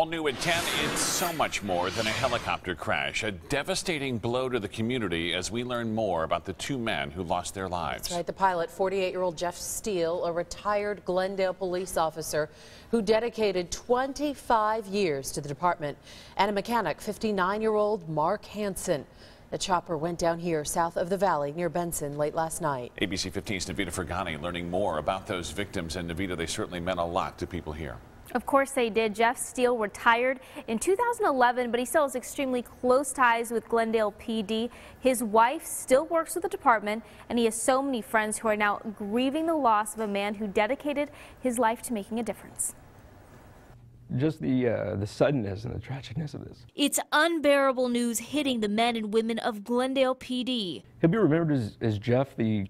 All new at 10, it's so much more than a helicopter crash. A devastating blow to the community as we learn more about the two men who lost their lives. That's right. The pilot, 48-year-old Jeff Steele, a retired Glendale police officer who dedicated 25 years to the department, and a mechanic, 59-year-old Marc Hansen. The chopper went down here south of the valley near Benson late last night. ABC 15's Navita Fergani learning more about those victims. And Navita, they certainly meant a lot to people here. Of course they did. Jeff Steele retired in 2011, but he still has extremely close ties with Glendale PD. His wife still works with the department, and he has so many friends who are now grieving the loss of a man who dedicated his life to making a difference. Just the suddenness and the tragicness of this. It's unbearable news hitting the men and women of Glendale PD. He'll be remembered as Jeff, the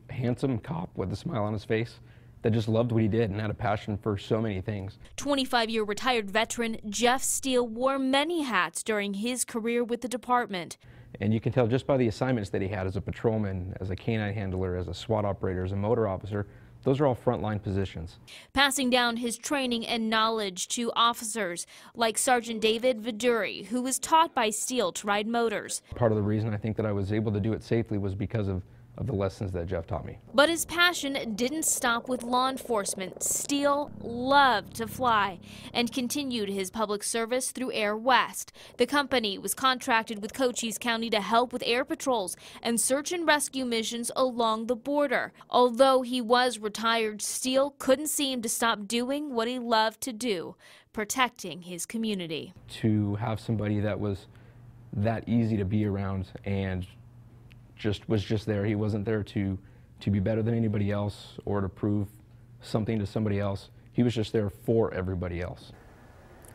handsome cop with a smile on his face that just loved what he did and had a passion for so many things. 25-year retired veteran Jeff Steele wore many hats during his career with the department. And you can tell just by the assignments that he had as a patrolman, as a canine handler, as a SWAT operator, as a motor officer. Those are all frontline positions. Passing down his training and knowledge to officers like Sergeant David Viduri, who was taught by Steele to ride motors. Part of the reason I think that I was able to do it safely was because of the lessons that Jeff taught me. But his passion didn't stop with law enforcement. Steele loved to fly and continued his public service through Air West. The company was contracted with Cochise County to help with air patrols and search and rescue missions along the border. Although he was retired, Steele couldn't seem to stop doing what he loved to do, protecting his community. To have somebody that was that easy to be around and was just there. He wasn't there to be better than anybody else or to prove something to somebody else. He was just there for everybody else.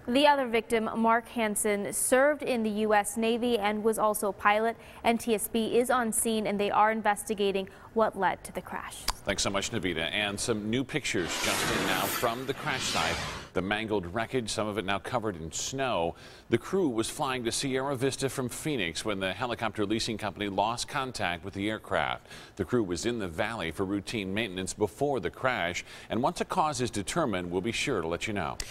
The other victim, Marc Hansen, served in the U.S. Navy and was also a pilot. NTSB is on scene and they are investigating what led to the crash. Thanks so much, Navita. And some new pictures just in now from the crash site. The mangled wreckage, some of it now covered in snow. The crew was flying to Sierra Vista from Phoenix when the helicopter leasing company lost contact with the aircraft. The crew was in the valley for routine maintenance before the crash, and once a cause is determined, we'll be sure to let you know.